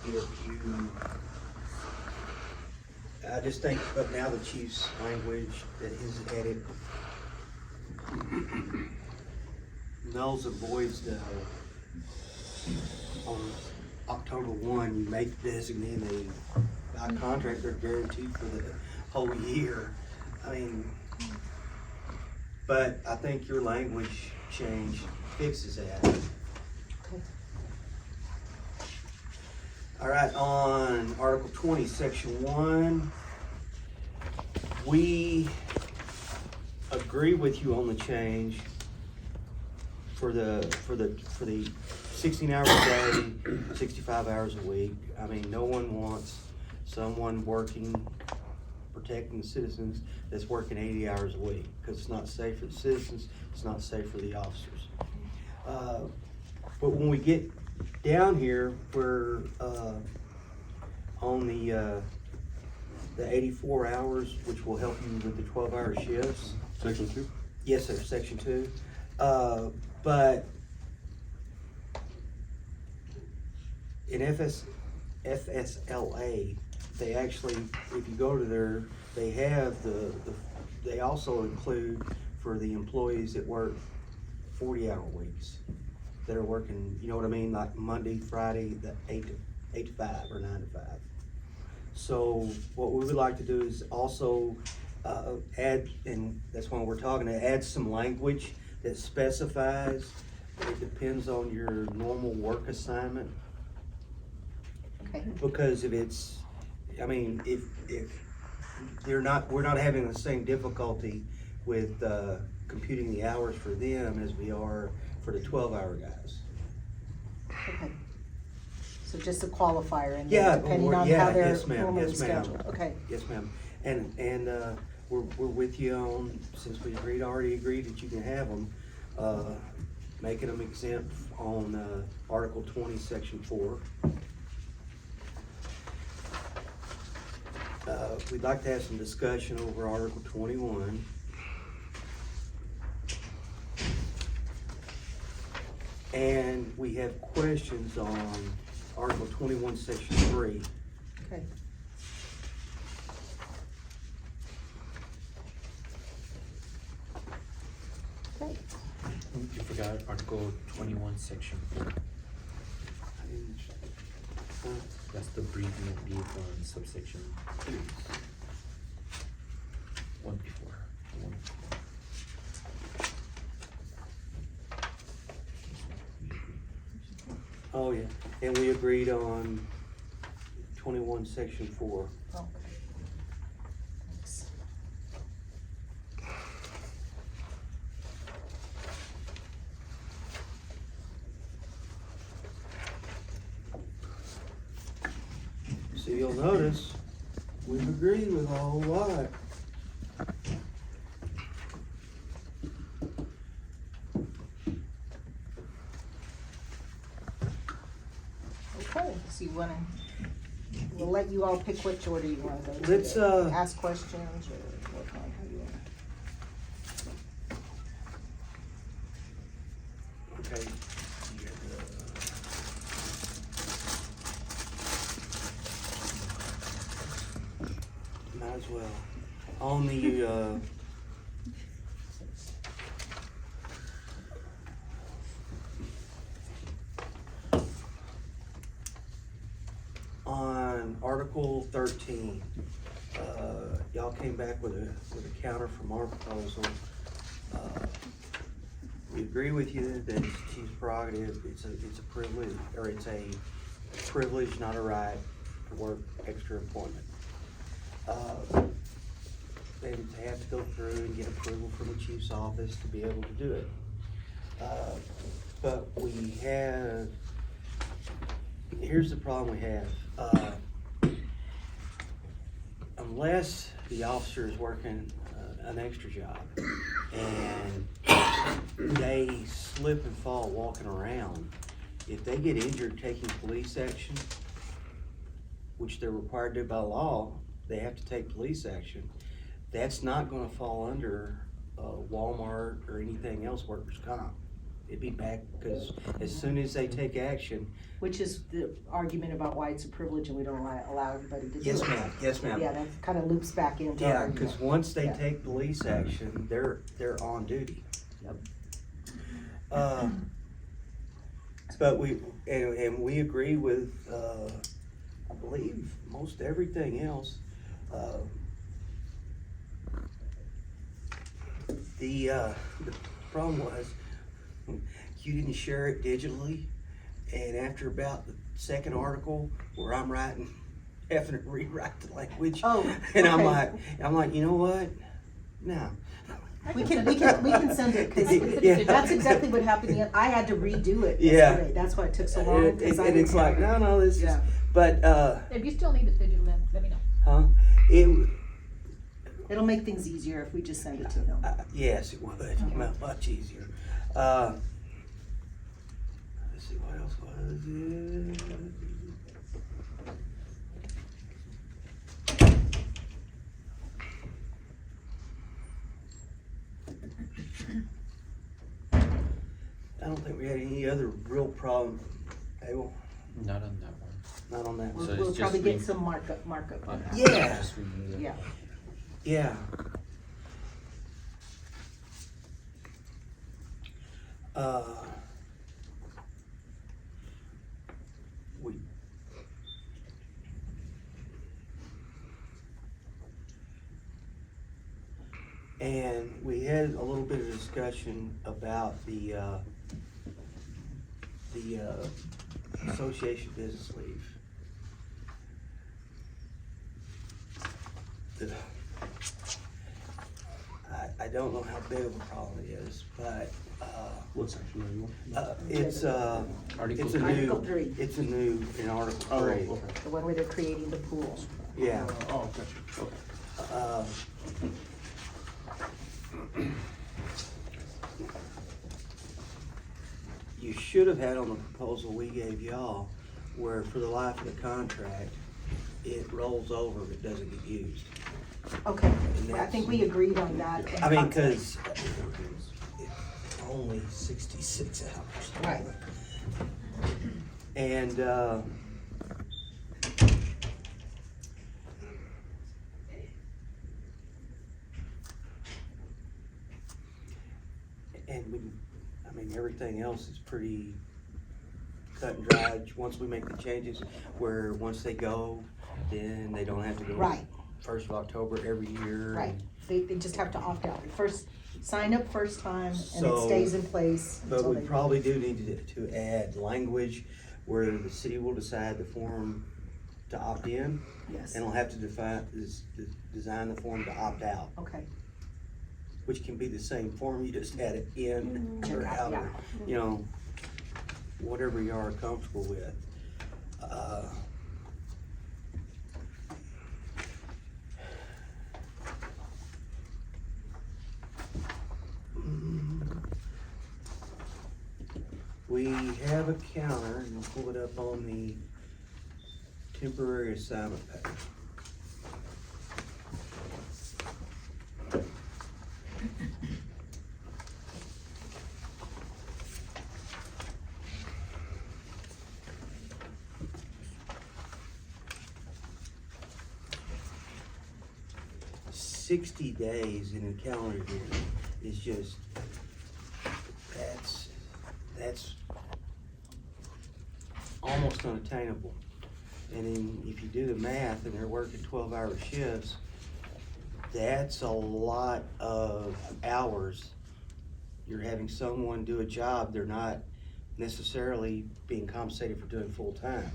if you, I just think, but now the chief's language that is added nulls and voids the, on October 1, you make designated by contract, they're guaranteed for the whole year. I mean, but I think your language change fixes that. Okay. All right, on Article 20, Section 1, we agree with you on the change for the 16 hours a day, 65 hours a week. I mean, no one wants someone working, protecting the citizens that's working 80 hours a week, because it's not safe for the citizens, it's not safe for the officers. But when we get down here, we're on the 84 hours, which will help you with the 12-hour shifts. Section 2? Yes, sir, Section 2. But in FSLA, they actually, if you go to their, they have they also include for the employees that work 40-hour weeks, that are working, you know what I mean, like Monday, Friday, the 8 to 5 or 9 to 5. So what we would like to do is also add, and that's why we're talking, to add some language that specifies that it depends on your normal work assignment. Okay. Because if it's, I mean, if we're not having the same difficulty with computing the hours for them as we are for the 12-hour guys. Okay. So just a qualifier in Yeah, there, depending on yeah, how they're yes, ma'am, normally yes, ma'am. scheduled. Okay. Yes, ma'am. And we're with you on, since we already agreed that you can have them, making them exempt on Article 20, Section 4. We'd like to have some discussion over Article 21. And we have questions on Article 21, Section 3. Okay. Okay. You forgot Article 21, Section 4. That's the abbreviation vehicle in subsection 2. One before. Oh, yeah, and we agreed on 21, Section 4. Okay. Thanks. So you'll notice, we've agreed with a whole lot. Okay, so you wanna, we'll let you all pick which order you wanna go to. Let's, ask questions or what, how you wanna. Okay. Might as well. On the, on Article 13, y'all came back with a counter from our proposal. We agree with you that it's chief's prerogative, it's a privilege, or it's a privilege, not a right, to work extra employment. They would have to go through and get approval from the chief's office to be able to do it. But we have, here's the problem we have. Unless the officer is working an extra job and they slip and fall walking around, if they get injured taking police action, which they're required to do by law, they have to take police action. That's not gonna fall under Walmart or anything else workers' comp. it'd be back, because as soon as they take action, Which is the argument about why it's a privilege and we don't allow everybody to do it. yes ma'am, yes ma'am. Yeah, that kind of loops back into our Yeah, argument. because once they Yeah. take police action, they're on duty. Yep. But and we agree with, I believe, most everything else. The problem was, you didn't share it digitally, and after about the second article, where I'm having to rewrite the language. Oh, And I'm okay. like, you know what? No. We can send it, cause Yeah. that's exactly what happened. I had to redo it Yeah. yesterday. That's why it took so long. And 'cause I it's didn't like, have it. no, this is, Yeah. but, If you still need it digital, let me know. huh? It'll make things easier if we just send it to them. Yes, it would, much easier. Let's see, what else was it? I don't think we had any other real problem, Abel, Not on that one. not on that one. So We'll it's probably just get re- some markup on that. Yeah. Just remove it. Yeah. Yeah. We. And we had a little bit of discussion about the association business leave. I don't know how big of a problem it is, but, What section are you on? it's, Article it's a three? new, Article 3. it's a new in Article Oh, 3. okay. The one where they're creating the pool. Yeah. Oh, gotcha, okay. Uh, You should have had on the proposal we gave y'all, where for the life of the contract, it rolls over if it doesn't get used. Okay, And well, I think we agreed on that. I mean, cause it's only 66 hours. Right. And, everything else is pretty cut and dried. Once we make the changes, where once they go, then they don't have to go. Right. 1st of October every year. Right, they just have to opt out. First, sign up first time, and it So- stays in place But until we they. probably do need to add language where the city will decide the form to opt in, Yes, and it'll have to design the form to opt out, okay, which can be the same form, you just add it in Check or out, out, yeah. or, you know, whatever you are comfortable with. We have a counter, and we'll pull it up on the temporary assignment pay. "60 days in a calendar year is just, that's almost unattainable. And then if you do the math and they're working 12-hour shifts, that's a lot of hours. You're having someone do a job they're not necessarily being compensated for doing full time,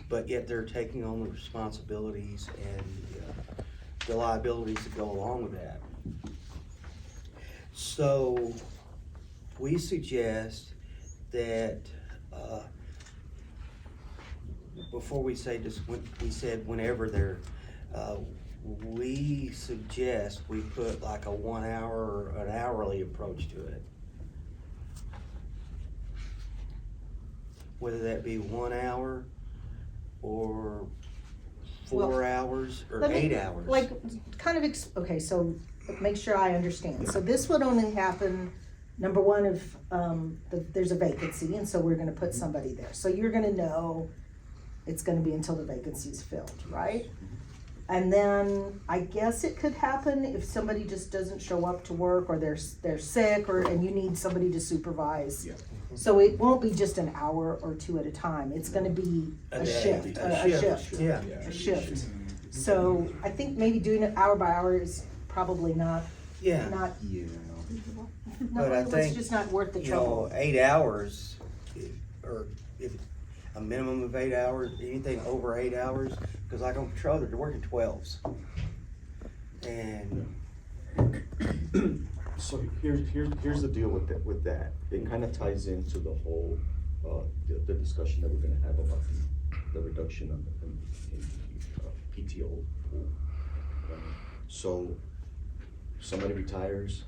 but yet they're taking on the responsibilities and the liabilities that go along with that. So we suggest that, before we say just when, we said whenever they're, we suggest we put like a 1 hour or an hourly approach to it. Whether that be 1 hour or 4 Well, hours or let me- 8 hours. Like, kind of, okay, so make sure I understand. So this would only happen number one, if, there's a vacancy, and so we're gonna put somebody there, so you're gonna know it's gonna be until the vacancy is filled, right? And then, I guess it could happen if somebody just doesn't show up to work, or they're sick, and you need somebody to supervise. Yeah. So it won't be just an hour or two at a time, it's gonna be a shift, a shift. Yeah. A shift. So I think maybe doing it hour by hour is probably not, Yeah. not, Yeah. no, But I it's think, just not worth the you know, trouble. 8 hours, or if a minimum of 8 hours, anything over 8 hours, because like on patrol, they're working 12s. And So here's the deal with that. It kind of ties into the whole, the discussion that we're gonna have about the reduction in PTO pool. So somebody retires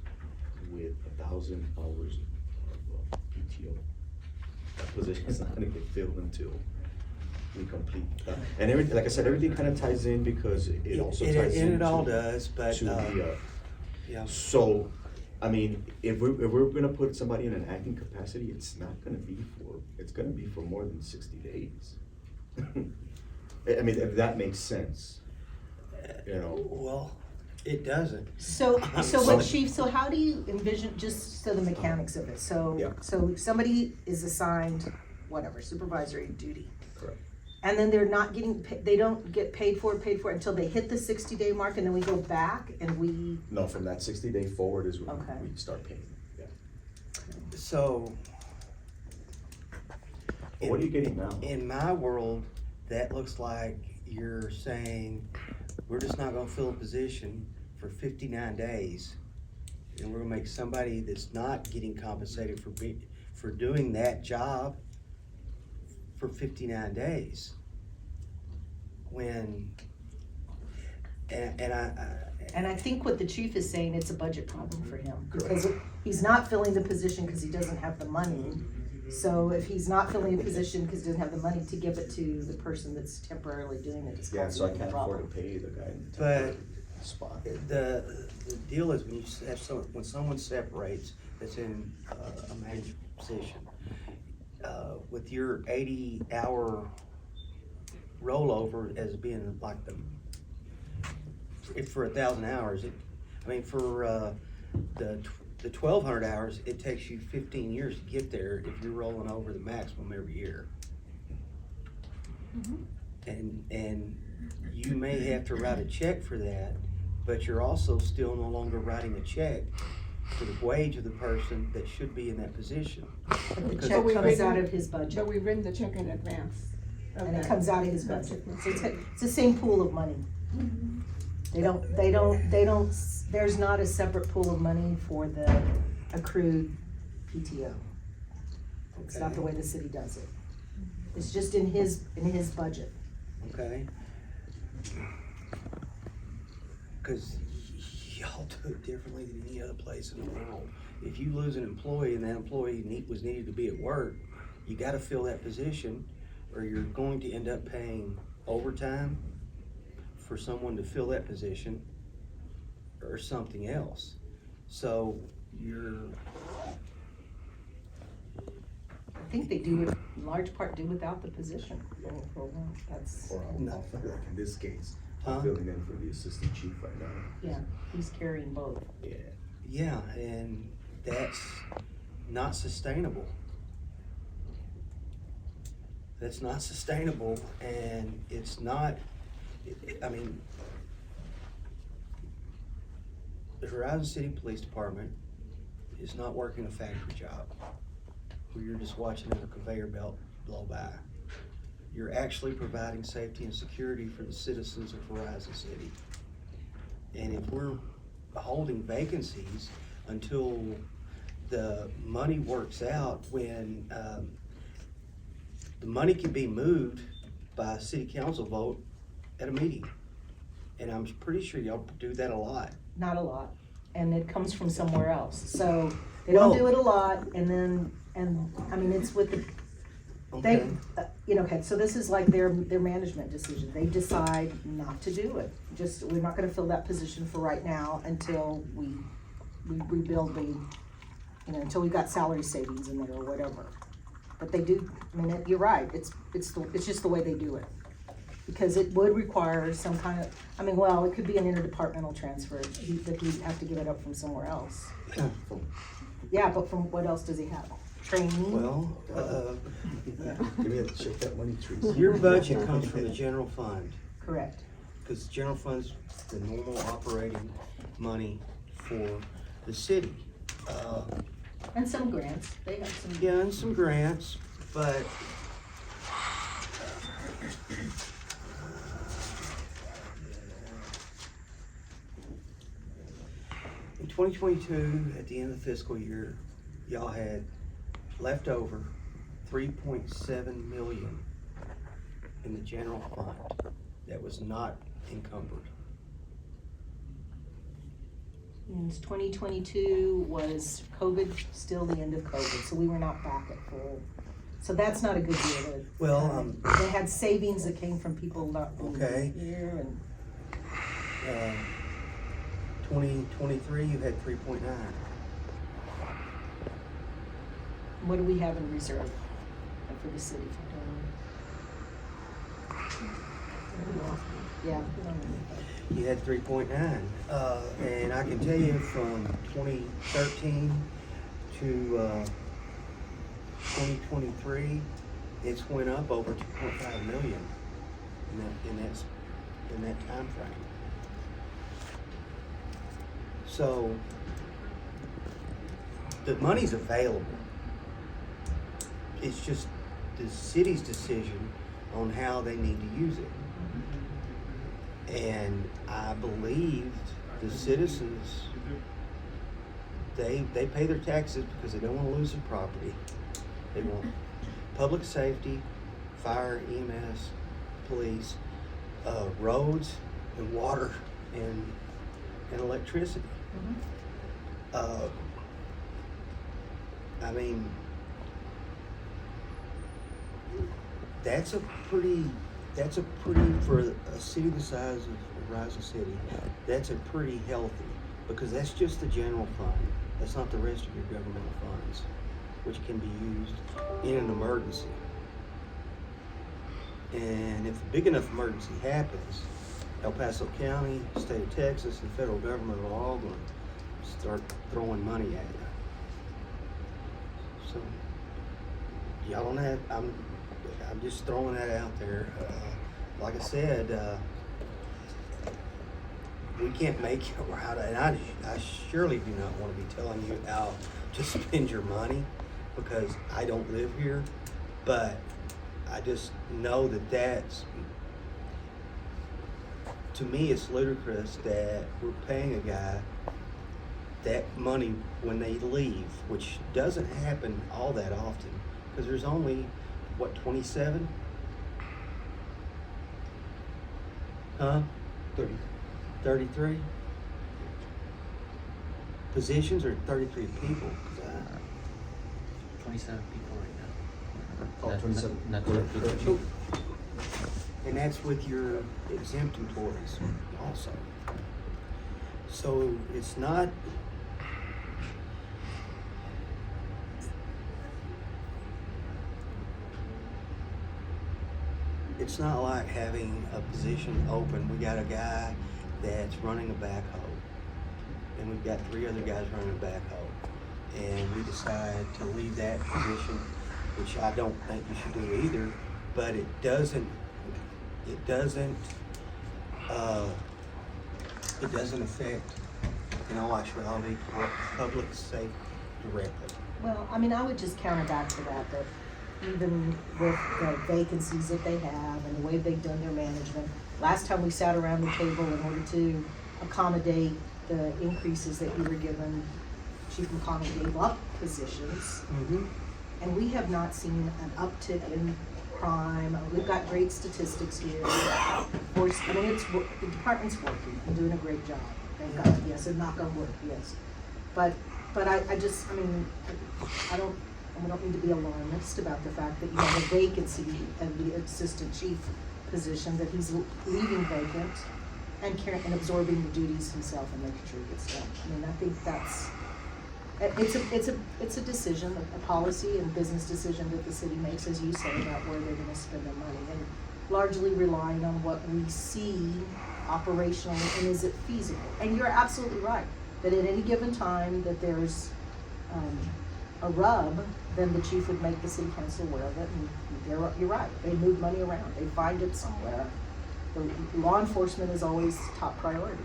with 1,000 hours of PTO. That position is not gonna get filled until we complete. And everything, like I said, everything kind of ties in because it also ties and into. it all does, but, To the, yeah. so, I mean, if we're gonna put somebody in an acting capacity, it's gonna be for more than 60 days. I mean, if that makes sense, you know. Well, it doesn't. So So- what chief, so how do you envision, just so the mechanics of it, Yeah. so somebody is assigned, whatever, supervisory duty. Correct. And then they're not getting, they don't get paid for it until they hit the 60-day mark, and then we go back and we, No, from that 60-day forward is when Okay. we start paying, yeah. So. But what are you getting now? In my world, that looks like you're saying, we're just not gonna fill a position for 59 days. And we're gonna make somebody that's not getting compensated for doing that job for 59 days. When, and I think what the chief is saying, it's a budget problem for him. Because he's not filling the position because he doesn't have the money. So if he's not filling a position because he doesn't have the money to give it to the person that's temporarily doing it, it's Yeah, so I causing a can't problem. afford to pay the guy in the But temporary spot. the deal is when you have when someone separates that's in a management position, with your 80-hour rollover as being like if for 1,000 hours, for the 1,200 hours, it takes you 15 years to get there if you're rolling over the maximum every year. And you may have to write a check for that, but you're also still no longer writing a check for the wage of the person that should be in that position. But the Because- check But we've comes written- out of his But budget, we've written the check in advance. of and it that. comes out of his budget. So it's the same pool of money. They don't, there's not a separate pool of money for the accrued PTO. It's not the way the city does it. It's just in his budget. Okay? Cause y'all do it differently than any other place in the world. If you lose an employee and that employee was needed to be at work, you gotta fill that position, or you're going to end up paying overtime for someone to fill that position, or something else. So I think they do it, in large part do without the position. That's, Or No. like in this case, Huh? I'm filling in for the assistant chief right now. yeah, he's carrying both. Yeah. Yeah, and that's not sustainable. That's not sustainable, and it's not, the Horizon City Police Department is not working a factory job where you're just watching a conveyor belt blow by. You're actually providing safety and security for the citizens of Horizon City. And if we're holding vacancies until the money works out, when the money can be moved by a city council vote at a meeting. And I'm pretty sure y'all do that a lot. Not a lot, and it comes from somewhere else. So they don't Well- do it a lot, and then, it's with the, Okay. okay, so this is like their management decision. They decide not to do it. We're not gonna fill that position for right now until we rebuild until we got salary savings in there or whatever. But they do, I mean, you're right, it's just the way they do it. Because it would require some kind of, it could be an interdepartmental transfer, that he'd have to give it up from somewhere else. Yeah, but from, what else does he have? Training? Well, Give me a check that money, Teresa. your budget comes from the general fund, Correct. because the general fund's the normal operating money for the city. And some grants, they have some. Yeah, and some grants, but in 2022, at the end of the fiscal year, y'all had left over 3.7 million in the general fund that was not encumbered. And 2022 was COVID, still the end of COVID, so we were not back at full. So that's not a good deal. Well, They had savings that came from people not being Okay. here and. 2023, you had 3.9. What do we have in reserve for the city? Yeah. You had 3.9, and I can tell you from 2013 to 2023, it's went up over 2.5 million in that time frame. So the money's available. It's just the city's decision on how they need to use it. And I believe the citizens, they pay their taxes because they don't want to lose their property. They want public safety, fire, EMS, police, roads and water and electricity. I mean, that's a pretty, for a city the size of Horizon City, that's a pretty healthy, because that's just the general fund. That's not the rest of your governmental funds, which can be used in an emergency. And if a big enough emergency happens, El Paso County, state of Texas, and federal government are all going to start throwing money at you. So, y'all don't have, I'm just throwing that out there. Like I said, we can't make it right, and I surely do not want to be telling you how to spend your money, because I don't live here, but I just know that that's, to me, it's ludicrous that we're paying a guy that money when they leave, which doesn't happen all that often, because there's only, 27? Huh? 33 positions, or 33 people? 27 people right now. Oh, 27. Not Correct. including- And that's with your exempt employees also. So it's not, it's not like having a position open. We got a guy that's running a backhoe, and we've got 3 other guys running a backhoe. And we decide to leave that position, which I don't think you should do either, but it doesn't affect, in all actuality, public safety directly. Well, I would just counter back to that even with the vacancies that they have and the way they've done their management, last time we sat around the table in order to accommodate the increases that we were given, Chief McConnell gave up positions. Mm-hmm. And we have not seen an uptick in crime. We've got great statistics here. Of course, the department's working and doing a great job. Thank God, yes, and knock on wood, yes. But I don't need to be alarmist about the fact that you have a vacancy and the assistant chief position that he's leaving vacant and absorbing the duties himself and making sure it gets done. I think that's, It's a decision, a policy and business decision that the city makes, as you say, about where they're gonna spend their money, and largely relying on what we see operationally, and is it feasible? And you're absolutely right, that at any given time that there's, a rub, then the chief would make the city council aware of it, and you're right, they move money around, they find it somewhere. The law enforcement is always top priority.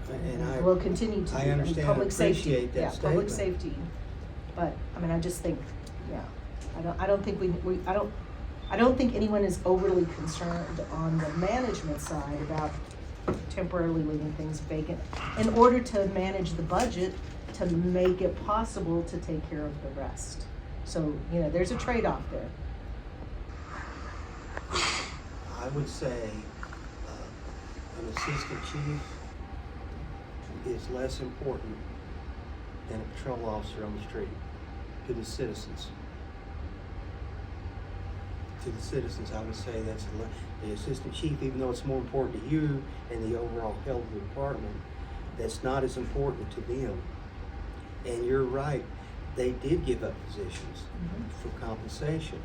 And I, Will continue to be. I And understand, public safety, appreciate that yeah, public statement. safety, but, I mean, I just think, yeah, I don't think I don't think anyone is overly concerned on the management side about temporarily leaving things vacant in order to manage the budget, to make it possible to take care of the rest. So, there's a trade-off there. I would say, an assistant chief is less important than a patrol officer on the street to the citizens. To the citizens, I would say that's the assistant chief, even though it's more important to you and the overall health of the department, that's not as important to them. And you're right, they did give up positions for compensation.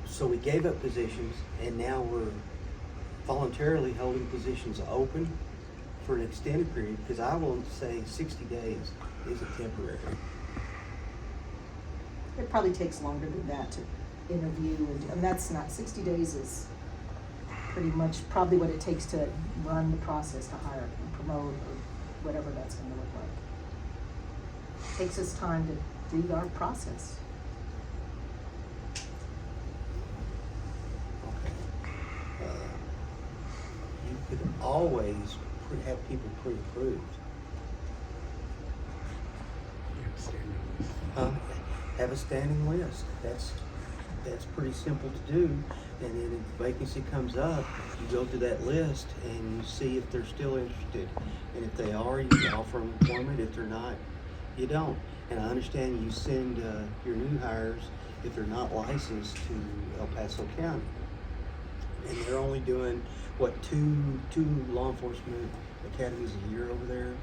So we gave up positions, and now we're voluntarily holding positions open for an extended period, because I will say 60 days isn't temporary. It probably takes longer than that to interview, and that's not, 60 days is pretty much probably what it takes to run the process to hire and promote, or whatever that's gonna look like. Takes us time to do our process. You could always have people pre-approved. Have a standing list. That's pretty simple to do. And then if a vacancy comes up, you go to that list and you see if they're still interested. And if they are, you can offer them employment. If they're not, you don't. And I understand you send your new hires, if they're not licensed, to El Paso County. And they're only doing, what, two law enforcement academies a year over there?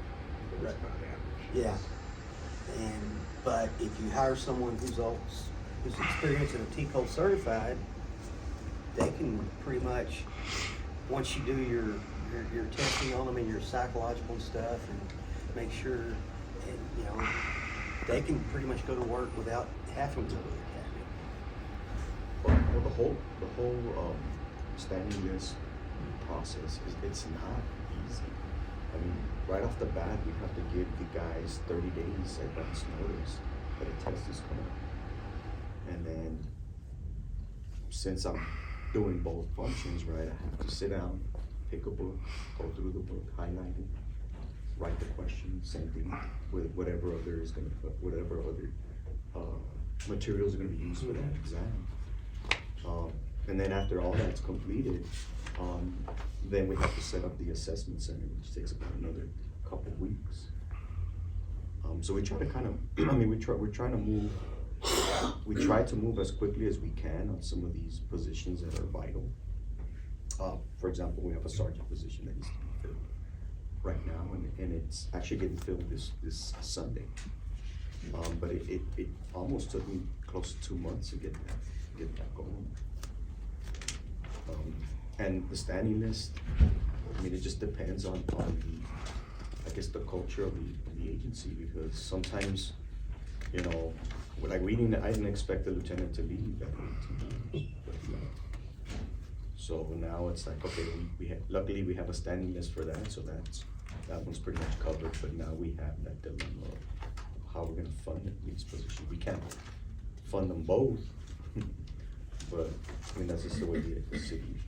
Right. Yeah. But if you hire someone who's experienced and TCO certified, they can pretty much, once you do your testing on them and your psychological stuff, and make sure, and they can pretty much go to work without having to go to the academy. Well, the whole standing list process it's not easy. I mean, right off the bat, we have to give the guys 30 days advance notice that a test is coming. And then, since I'm doing both functions, right, I have to sit down, pick a book, go through the book, highlight it, write the question, same thing with whatever other materials are gonna be used for that exam. And then after all that's completed, then we have to set up the assessment center, which takes about another couple weeks. So we try to kind of, we're trying to move, we try to move as quickly as we can on some of these positions that are vital. For example, we have a sergeant position that needs to be filled right now, and it's actually getting filled this Sunday. But it almost took me close to 2 months to get that going. And the standing list, it just depends on the culture of the agency, because sometimes, like I didn't expect the lieutenant to leave that 18 years, but he left. So now it's like, okay, luckily we have a standing list for that, so that one's pretty much covered, but now we have that dilemma of how we're gonna fund these positions. We can't fund them both, but, that's just the way the city,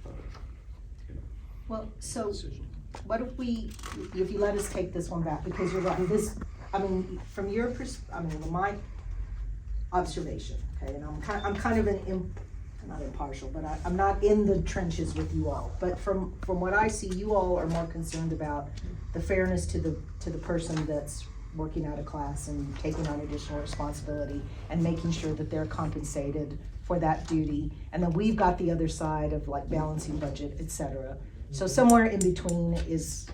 Well, so decision. what if you let us take this one back, because you're right, from your from my observation, okay, and I'm kind of not impartial, but I'm not in the trenches with you all, but from what I see, you all are more concerned about the fairness to the person that's working out of class and taking on additional responsibility and making sure that they're compensated for that duty, and then we've got the other side of like balancing budget, et cetera. So somewhere in between is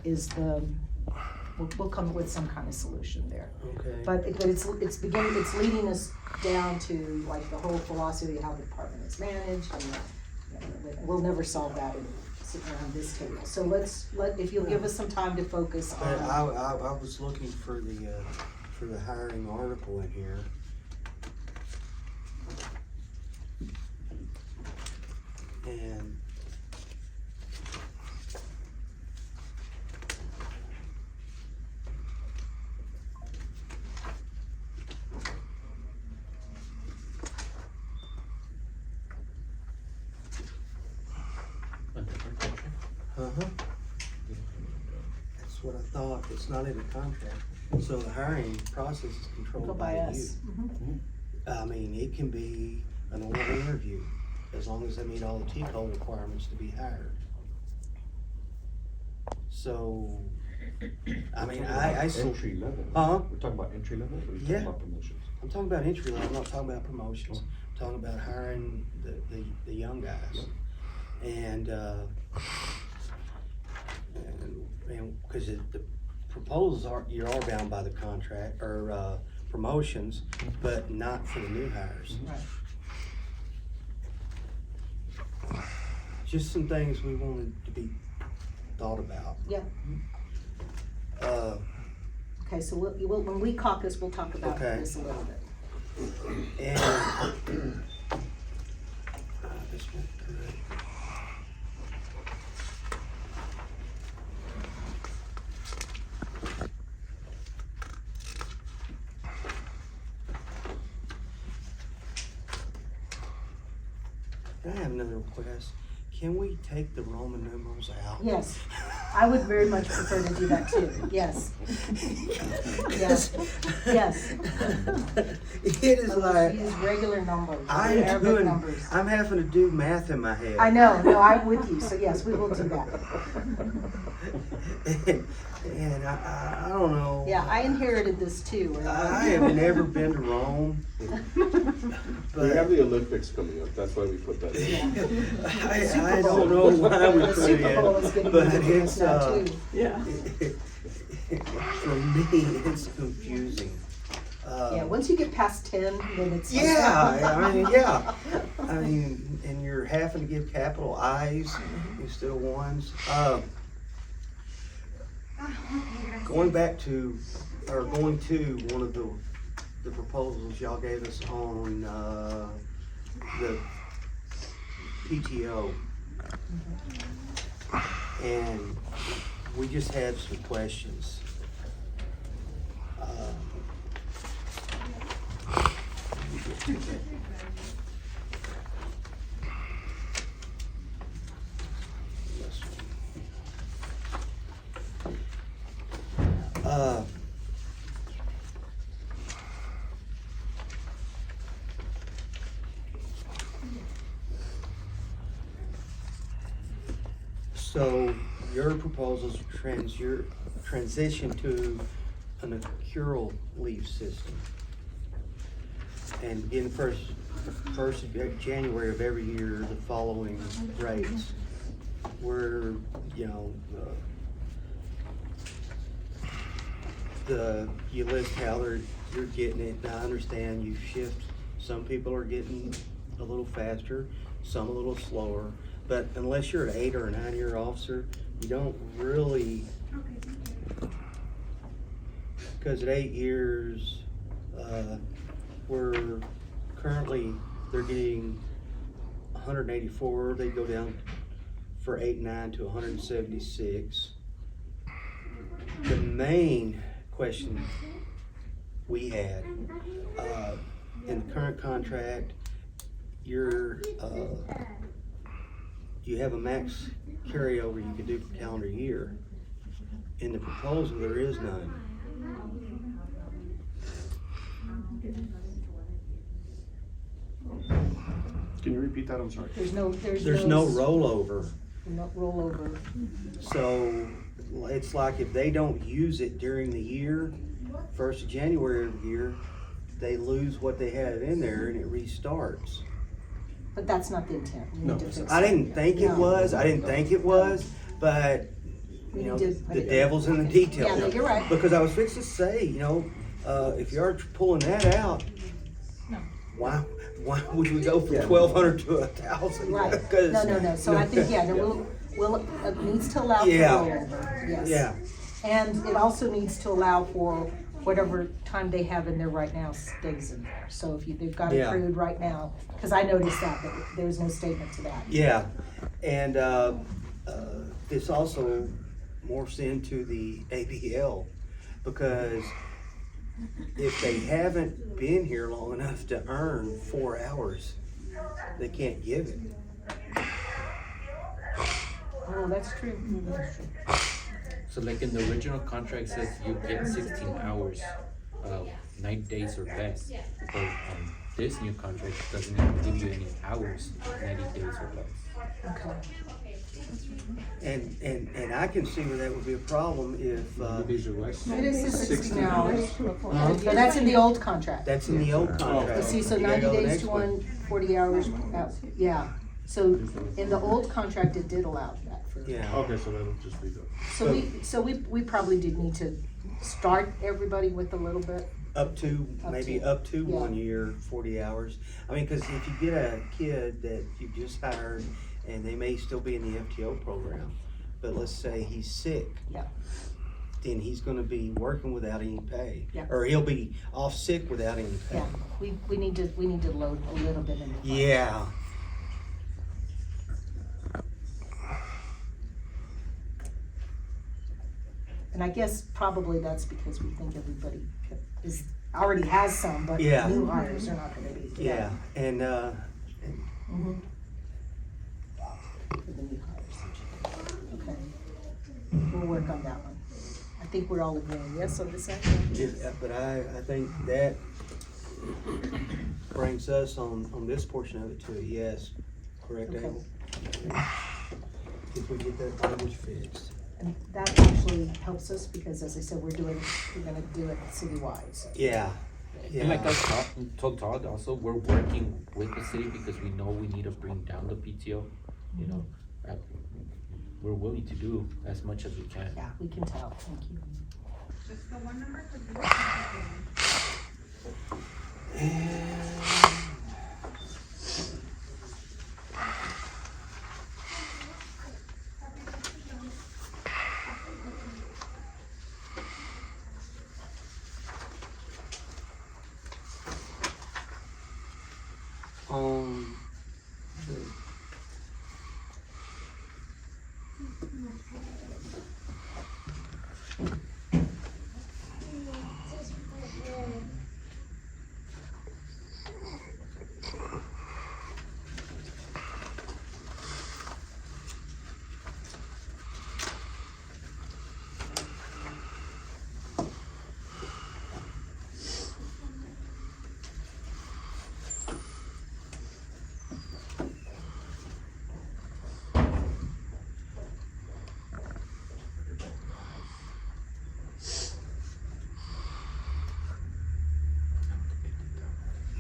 we'll come up with some kind of solution there. Okay. But it's leading us down to like the whole philosophy of how the department is managed, and we'll never solve that in sitting around this table. So if you'll give us some time to focus But on. I was looking for the hiring article in here. And that's what I thought. It's not in the contract. So the hiring process is Go controlled by by you. us. Mhm. I mean, it can be an oral interview, as long as they meet all the T-code requirements to be hired. So, I mean, I still, Entry level. Huh? We're talking about entry level, or we're Yeah. talking about promotions? I'm talking about entry level, I'm not talking about promotions. I'm talking about hiring the young guys. And cause the proposals you are bound by the contract, or, promotions, but not for the new hires. Right. Just some things we wanted to be thought about. Yeah. Okay, so when we caucus, we'll talk about Okay. this a little bit. And this went good. I have another request. Can we take the Roman numerals out? Yes, I would very much prefer to do that too, yes. Yes, yes. It is like, Use regular numbers, I'm Arabic numbers. I'm having to do math in my head. I know, no, I'm with you, so yes, we will do that. And I don't know. Yeah, I inherited this too. I have never been to Rome. We But have the Olympics coming up, that's why we put that in. I don't know why we The put it Super Bowl is in, getting but ridiculous it's, now too. Yeah. for me, it's confusing. Yeah, once you get past 10, then it's. like- Yeah, I mean, yeah. I mean, and you're having to give capital I's instead of ones. Going to one of the proposals y'all gave us on, the PTO. And we just had some questions. So your proposals your transition to an accrual leave system. And in first of January of every year, the following rates. Where, you know, you list how you're getting it, and I understand you shift, some people are getting a little faster, some a little slower, but unless you're an 8 or a 9 year officer, you don't really, because at 8 years, we're currently, they're getting 184, they go down for 8 and 9 to 176. The main question we had, in the current contract, you have a max carryover you can do per calendar year. In the proposal, there is none. Can you repeat that, I'm sorry? There's no rollover. No rollover. So it's like if they don't use it during the year, 1st of January of the year, they lose what they had in there and it restarts. But that's not the intent. We need No, to it's fix I that. didn't think it No. was, but We you know, need to put the it- devil's in the details. Yeah, no, you're right. Because I was fixing to say, you know, if you are pulling that out, No. why would we go from Yeah. 1,200 to 1,000? Right, Because- no, so I think, yeah, it needs to allow for Yeah. rollover, yes. Yeah, And it also needs to allow for whatever time they have in there right now stays in there. So if they've got Yeah. accrued right now, because I noticed that, but there's no statement to that. yeah, and, this also morphs into the ABL, because if they haven't been here long enough to earn 4 hours, they can't give it. Oh, that's true. That's true. So like in the original contract says you get 16 hours, 90 days or less. But this new contract doesn't even give you any hours, 90 days or less. Okay. And I can see where that would be a problem if, These are less. It is 16 hours. Uh-huh. But that's in the old contract. that's in the old You contract. see, so You gotta 90 go the days next to one. 140 hours, yeah. So in the old contract, it did allow that for. Yeah, Okay, so that'll just be the. So we probably did need to start everybody with a little bit. up to, maybe up to yeah. 1 year, 40 hours. I mean, cause if you get a kid that you just hired and they may still be in the FTO program, but let's say he's sick. Yeah. Then he's gonna be working without any pay. Yeah. Or he'll be off sick without any pay. Yeah, we need to load a little bit in the fund. Yeah. And I guess probably that's because we think everybody already has some, but Yeah. new hires are not gonna be. Yeah, and, Mhm. For the new hires. Okay. We'll work on that one. I think we're all agreeing, yes, on this end? but I think that brings us on this portion of it to a yes, correct, Okay. Abel? If we get that language fixed. And that actually helps us because, as I said, we're gonna do it citywide, so. Yeah, And like yeah, I told Todd also, we're working with the city because we know we need to bring down the PTO, you know. We're willing to do as much as we can. Yeah, we can tell, thank you. Just the one number, 'cause the-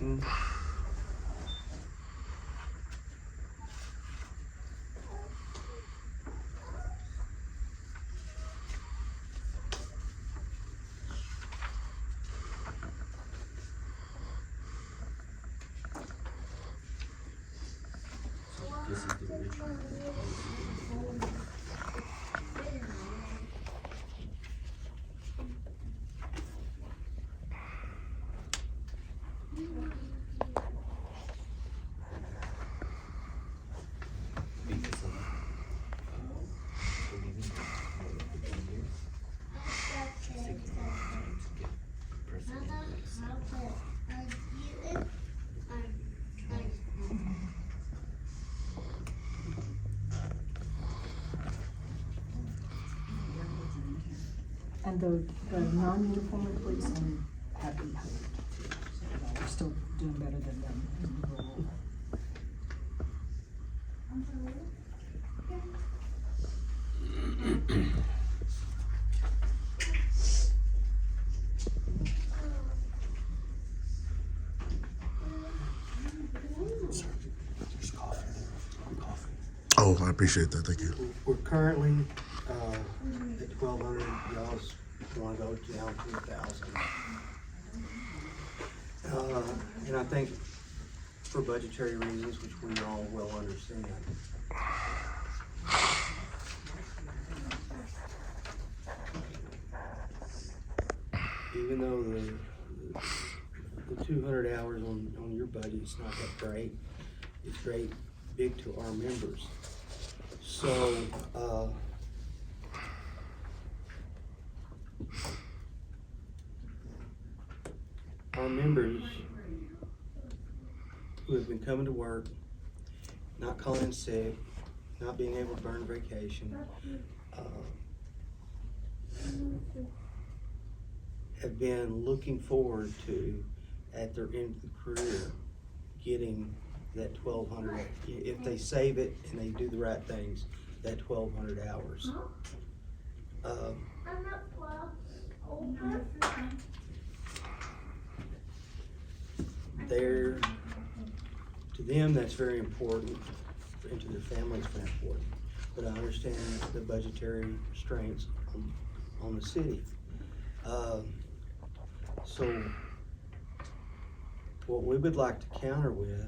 Mm. This is the original. Because of, the living, it's taking a long time to get a person in place. And the non-uniform employees only have 800. So we're still doing better than them in the rural. Oh, I appreciate that. Thank you. We're currently at 1,200, y'all wanna go down to 1,000. And I think for budgetary reasons, which we all well understand. Even though the 200 hours on your budget is not that great, it's great big to our members. So, our members who have been coming to work, not calling in sick, not being able to burn vacation, have been looking forward to, at their end of the career, getting that 1,200, if they save it and they do the right things, that 1,200 hours. To them, that's very important, and to their families, very important. But I understand the budgetary restraints on the city. So what we would like to counter with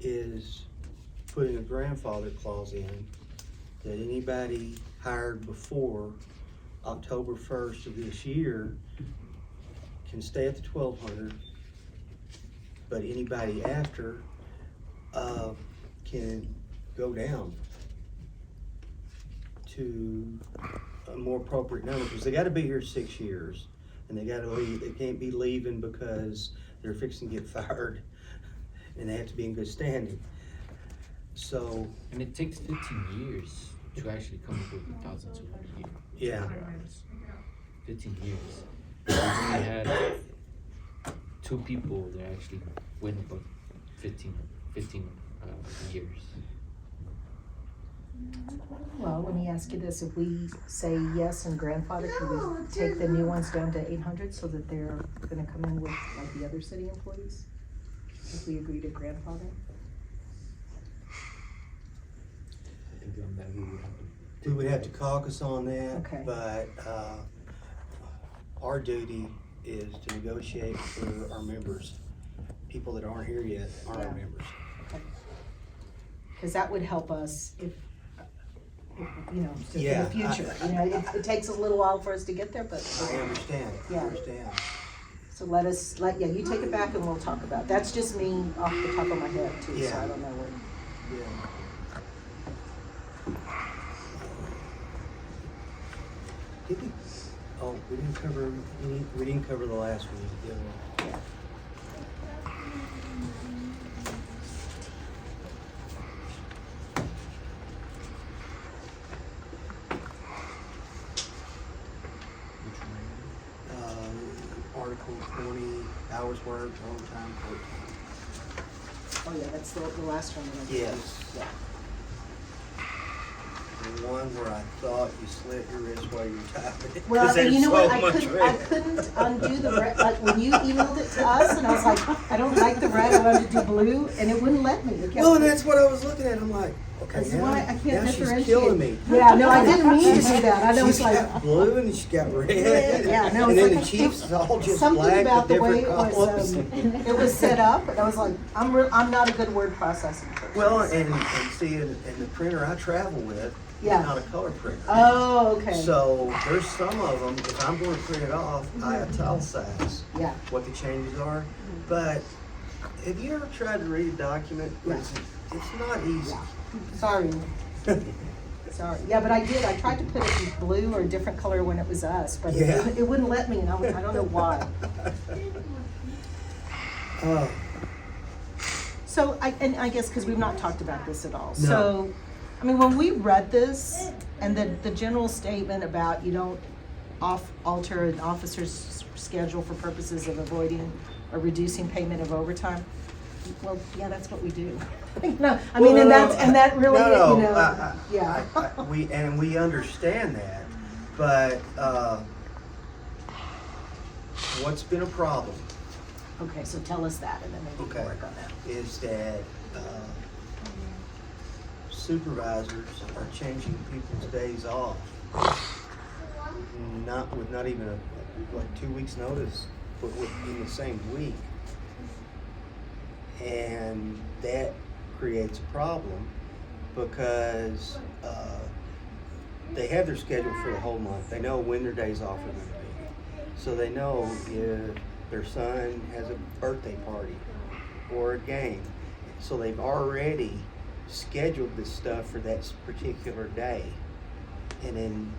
is putting a grandfather clause in that anybody hired before October 1st of this year can stay at the 1,200, but anybody after can go down to a more appropriate number, because they gotta be here 6 years, and they gotta leave. They can't be leaving because they're fixing to get fired, and they have to be in good standing. So, And it takes 15 years to actually come up with 1,200 a year. yeah, hours. 15 years. We only had 2 people that actually went above 15 years. Well, let me ask you this, if we say yes and grandfather, can we take the new ones down to 800 so that they're gonna come in with like the other city employees? If we agree to grandfather? I think on that we would have to caucus on that, Okay. but our duty is to negotiate for our members. People that aren't here yet are Yeah. our members. Cause that would help us if you know, just in Yeah, the future, you know, it takes a little while for us to get there, but, I understand, I Yeah. understand. so yeah, you take it back and we'll talk about it. That's just me off the top of my head too, so Yeah. I don't know what. Yeah. Did we, we didn't cover the last one, did we? Yeah. Article 20, hours worked, overtime, part time. Oh, yeah, that's the last one. that I did. Yes. Yeah. The one where I thought you slit your wrist while you were typing. Well, 'Cause and you there's know what, so I much couldn't red. undo the red, like, when you emailed it to us, and I was like, I don't like the red, I wanted to do blue, and it wouldn't let me. It kept- Well, and that's what I was looking at, I'm like, okay, That's now, why I can't now she's differentiate. killing me. Yeah, no, I didn't mean to do that, I know She's it's like. got blue and she's got red. Yeah, no, And it's then like- the Chiefs is all just Something black about with the way different it colors. was, it was set up, and I was like, I'm not a good word processing person. Well, and see, and the printer I travel with Yeah. is not a color printer. Oh, okay. So there's some of them, if I'm going to print it off, I italicize Yeah, what the changes are. But have you ever tried to read a document? Yeah. It's not easy. sorry. Sorry, yeah, but I did, I tried to put it in blue or a different color when it was us, but Yeah. it wouldn't let me, and I don't know why. Oh, So, I guess, because we've not talked about this at all. No. So, I mean, when we read this, and the general statement about you don't alter an officer's schedule for purposes of avoiding or reducing payment of overtime, well, yeah, that's what we do. No, I mean, and that really, no, you know, yeah. we understand that, but what's been a problem Okay, so tell us that, and then maybe we can Okay. work on that. is that supervisors are changing people's days off, not even like 2 weeks notice, but within the same week. And that creates a problem because they have their schedule for the whole month. They know when their days off are going to be. So they know if their son has a birthday party or a game. So they've already scheduled this stuff for that particular day. And then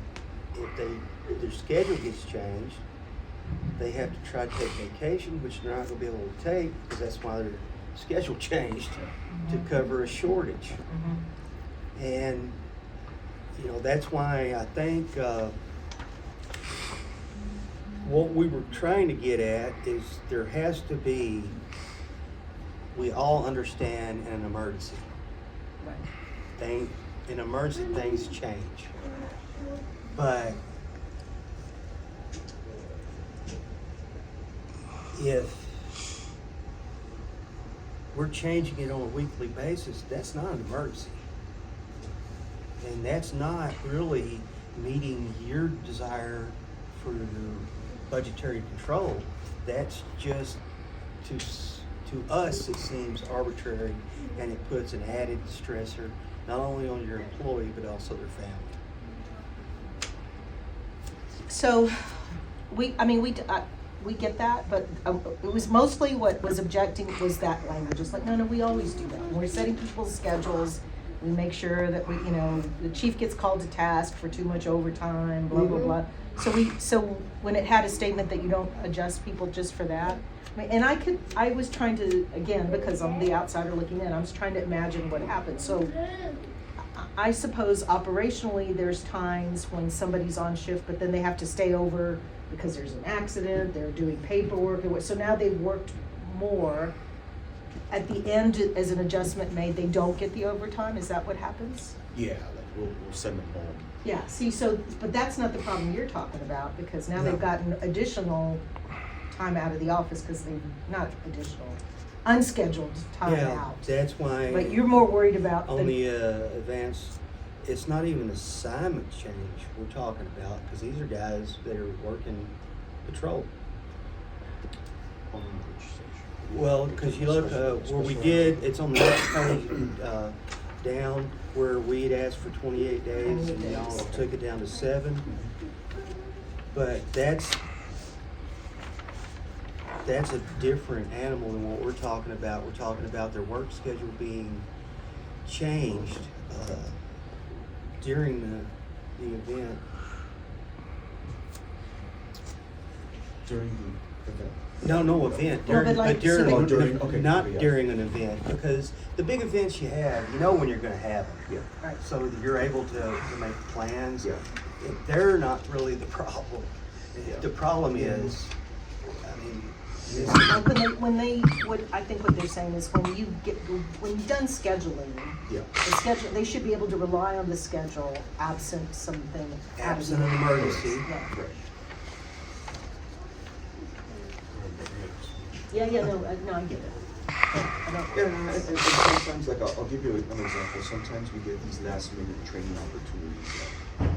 if their schedule gets changed, they have to try to take vacation, which they're not going to be able to take because that's why their schedule changed to cover a shortage. And you know, that's why I think what we were trying to get at is there has to be, we all understand an emergency. In emergency things change. But if we're changing it on a weekly basis, that's not an emergency. And that's not really meeting your desire for your budgetary control. That's just, to us, it seems arbitrary, and it puts an added stressor not only on your employee, but also their family. So, we get that, but it was mostly what was objecting was that language. It's like, no, we always do that. When we're setting people's schedules, we make sure that the chief gets called to task for too much overtime, blah, blah, blah. So when it had a statement that you don't adjust people just for that, and I was trying to, again, because I'm the outsider looking in, I was trying to imagine what happened. So I suppose operationally there's times when somebody's on shift, but then they have to stay over because there's an accident, they're doing paperwork, so now they've worked more. At the end, as an adjustment made, they don't get the overtime, is that what happens? Yeah, like we'll send them home. Yeah, see, but that's not the problem you're talking about, because now No. they've gotten additional time out of the office, because they've, not additional, unscheduled time Yeah, out. that's why. But you're more worried about On the advance, it's not even assignment change we're talking about, because these are guys that are working patrol. On which section? Well, because you look, where we did, it's on the next page, down, where we'd asked for 28 days, and y'all took it down to 7. But that's a different animal than what we're talking about. We're talking about their work schedule being changed during the event. During the event. No event, Well, but during, like, but during, so they- during- okay, not yeah. during an event, because the big events you have, you know when you're gonna have them. Yeah. Right. So that you're able to make plans. Yeah. They're not really the problem. Yeah. The problem is, I mean, is, What I think what they're saying is when you've done scheduling, Yeah. the schedule, they should be able to rely on the schedule absent something. out of absent an the- emergency. Yeah. Right. Yeah, no, I get it. I don't- Yeah, and sometimes, like, I'll give you an example. Sometimes we get these last minute training opportunities.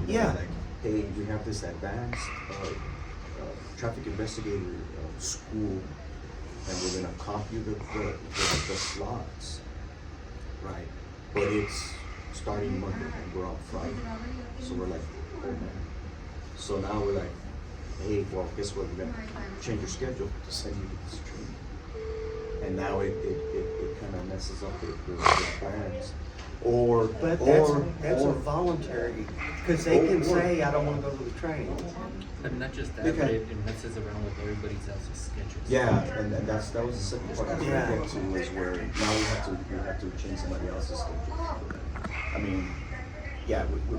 Yeah. Like, hey, we have this advanced traffic investigator school, and we're gonna copy the slots, right? But it's starting Monday and we're on Friday. So we're like, oh man. So now we're like, hey, well, guess what? We're gonna change your schedule to send you to this training. And now it kind of messes up the plans. Or, But that's or a voluntary, because they can say, I don't wanna go to the training. And not just that, Okay. but it messes around with everybody else's schedules. yeah, and that was the second part I was Yeah. gonna get to, is where now we have to change somebody else's schedule. I mean, yeah, we're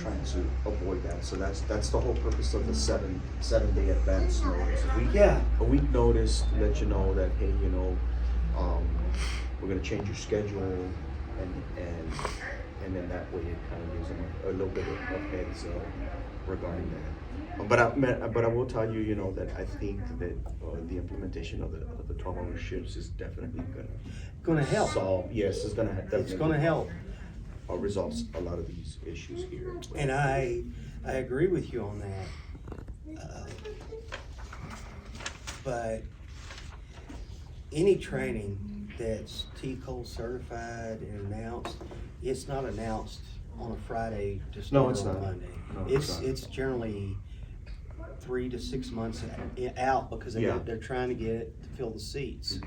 trying to avoid that. So that's the whole purpose of the seven-day advance notice. Yeah. A week notice to let you know that, hey, we're gonna change your schedule, and then that way it kind of gives them a little bit of heads up regarding that. But I will tell you, that I think that the implementation of the 12-hour shifts is definitely Gonna help. solve. Yes, it's gonna It's gonna help. resolves a lot of these issues here. And I agree with you on that. But any training that's TCOL certified and announced, it's not announced on a Friday to No, start it's on not. Monday. No, it's not. It's generally 3 to 6 months out because Yeah. they're trying to get it to fill the seats.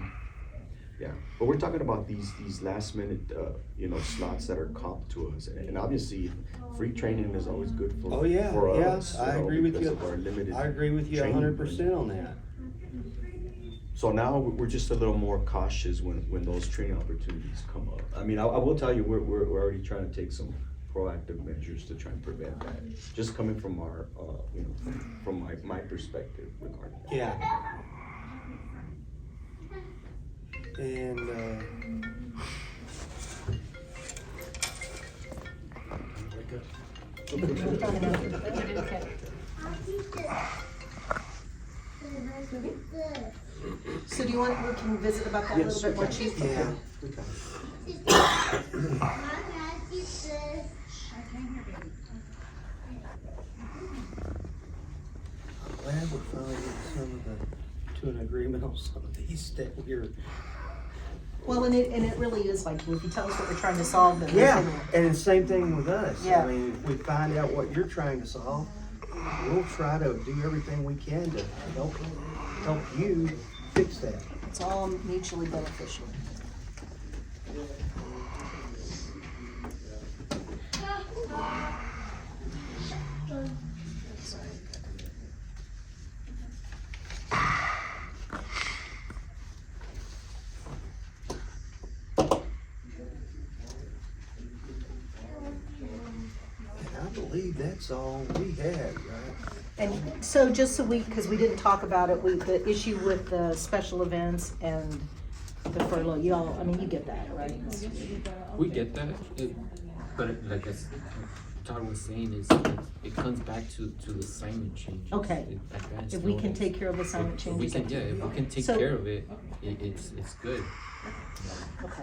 Yeah, but we're talking about these last minute, slots that are comped to us, and obviously, free training is always good for, Oh, yeah, for yeah, us, I agree with because you. of our limited I agree with you training 100% on that. So now we're just a little more cautious when those training opportunities come up. I mean, I will tell you, we're already trying to take some proactive measures to try and prevent that. Just coming from our, from my perspective regarding that. Yeah. And, So do you want, we can visit about that a little bit more, Chief? yeah, We can. I can't hear baby. glad we're finally getting to an agreement on some of these that we're. Well, and it really is like, if you tell us what we're trying to solve, then. Yeah, and the same thing with us. Yeah. I mean, if we find out what you're trying to solve, we'll try to do everything we can to help you fix that. It's all mutually beneficial. And I believe that's all we had, right? And so just so because we didn't talk about it, the issue with the special events and the furlough, y'all, I mean, you get that, right? We get that, but like as Todd was saying, it comes back to assignment changes. Okay. Advance If we can notice. take care of assignment If changes. we can, yeah, if we can take So- care of it, it's good. Okay.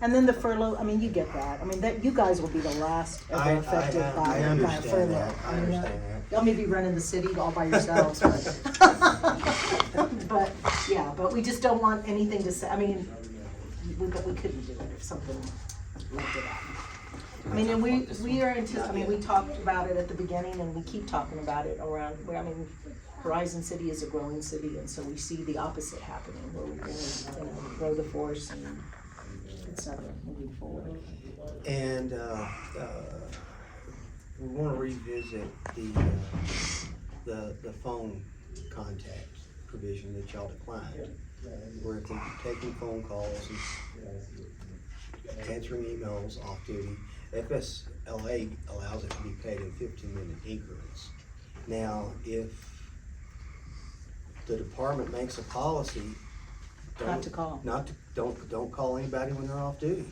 And then the furlough, I mean, you get that. I mean, that, you guys will be the last ever affected by I a understand furlough. that, I mean, understand that. Y'all may be running the city all by yourselves, but, but, yeah, but we just don't want anything to say, I mean, but we couldn't do it if something left it out. I mean, and we are into, I mean, we talked about it at the beginning and we keep talking about it around, I mean, Horizon City is a growing city, and so we see the opposite happening, where we're gonna, grow the force and et cetera, moving forward. And, we wanna revisit the phone contact provision that y'all declined. Where if they're taking phone calls and answering emails off duty, FSLA allows it to be paid in 15-minute increments. Now, if the department makes a policy. Not to call. Don't call anybody when they're off duty.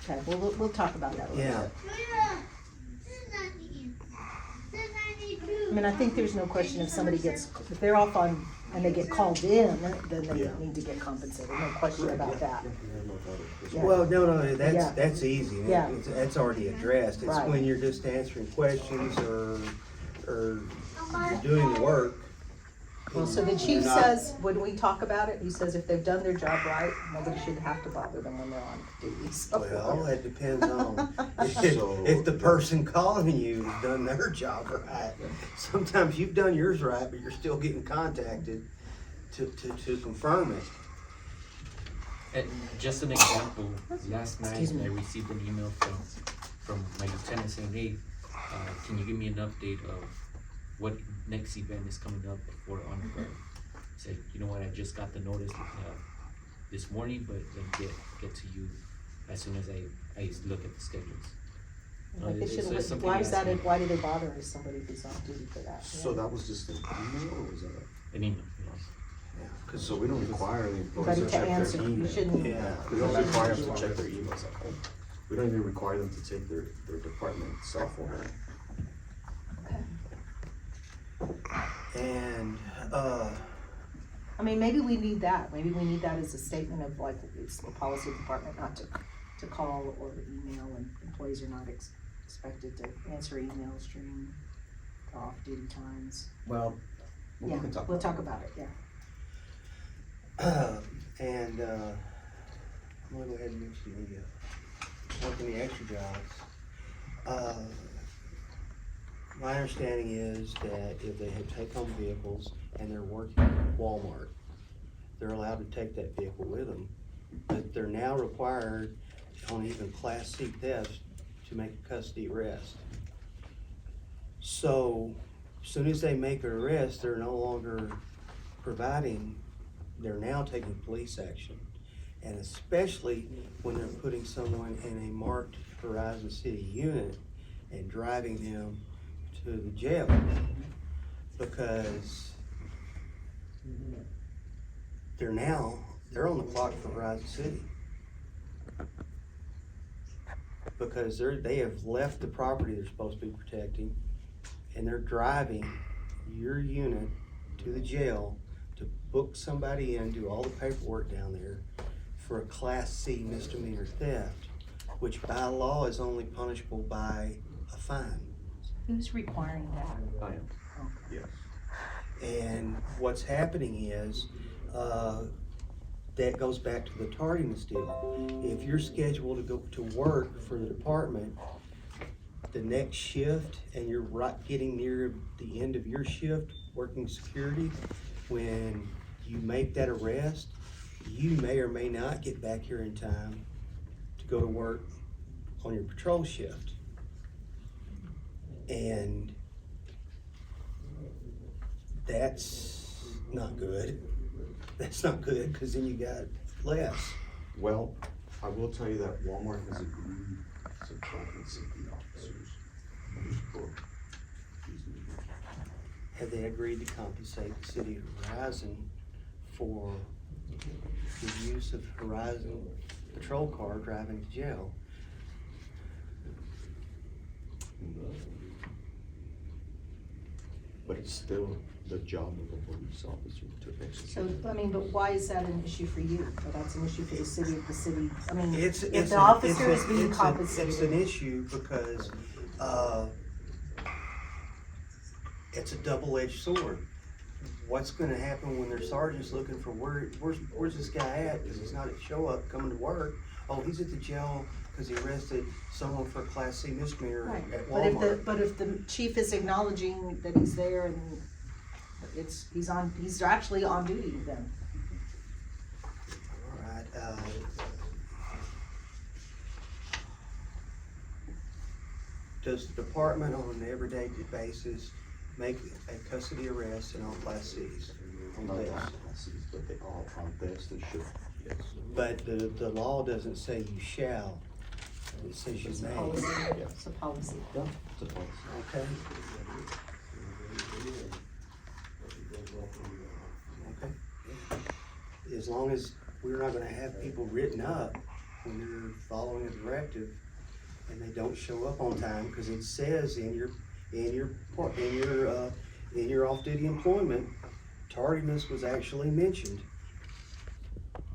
Okay, well, we'll talk about that a little Yeah. bit. I mean, I think there's no question if they're off on, and they get called in, then they Yeah. need to get compensated, no question about that. Yeah. Well, no, Yeah. that's easy. Yeah. That's already addressed. It's Right. when you're just answering questions or you're doing the work. Well, so the chief You're not- says, when we talk about it, he says if they've done their job right, nobody should have to bother them when they're on duty, so. Well, it depends on So- if the person calling you has done their job right. Sometimes you've done yours right, but you're still getting contacted to confirm it. And just an example, last night Excuse me. I received an email from my lieutenant saying, hey, can you give me an update of what next event is coming up for Honor Guard? Said, you know what, I just got the notice this morning, but then get to you as soon as I look at the schedules. Like they It's should've something why is that's that, been- why do they bother somebody who's off duty for that? So that was just an email, or was that? An email, Cause so we don't require the employees Everybody to to check their answer, you email. shouldn't. Yeah. We don't require them to check their emails at home. We don't even require them to take their department cell phone home. Okay. And, I I mean, maybe we need that, maybe we need that as a statement of like, it's the policy of the department not to call or email, and employees are not expected to answer emails during off-duty times. Well, we Yeah, can talk we'll about talk about it, yeah. And, I'm gonna go ahead and mention the, working the extra jobs. My understanding is that if they have take-home vehicles and they're working at Walmart, they're allowed to take that vehicle with them. But they're now required on even Class C thefts to make a custody arrest. So, as soon as they make an arrest, they're no longer providing, they're now taking police action. And especially when they're putting someone in a marked Horizon City unit and driving them to the jail. Because they're on the clock for Horizon City. Because they have left the property they're supposed to be protecting, and they're driving your unit to the jail to book somebody in, do all the paperwork down there for a Class C misdemeanor theft, which by law is only punishable by a fine. Who's requiring that? I am, yes. And what's happening is, that goes back to the tardiness deal. If you're scheduled to go to work for the department the next shift, and you're getting near the end of your shift working security, when you make that arrest, you may or may not get back here in time to go to work on your patrol shift. And that's not good. That's not good, because then you got less. Well, I will tell you that Walmart has agreed to compensate the officers for these meetings. Have they agreed to compensate the city of Horizon for the use of Horizon patrol car driving to jail? But it's still the job of a police officer to execute. So, I mean, but why is that an issue for you? Well, that's an issue for the city, I mean, It's if an- the officer it's is a- being it's a- compensated. It's an issue because, it's a double-edged sword. What's gonna happen when their sergeant's looking for where's this guy at? Cause he's not at show up coming to work. Oh, he's at the jail because he arrested someone for a Class C misdemeanor Right, at but Walmart. if the chief is acknowledging that he's there and he's actually on duty then. Alright, does the department on an everyday basis make a custody arrest in all Class C's? Not all classes, but they all on this, they should, yes. But the law doesn't say you shall, it says you It's a may. policy, Yeah. it's a policy. Yeah, it's a policy. Okay? Okay. As long as we're not gonna have people written up when they're following a directive and they don't show up on time, cause it says in your off-duty employment, tardiness was actually mentioned.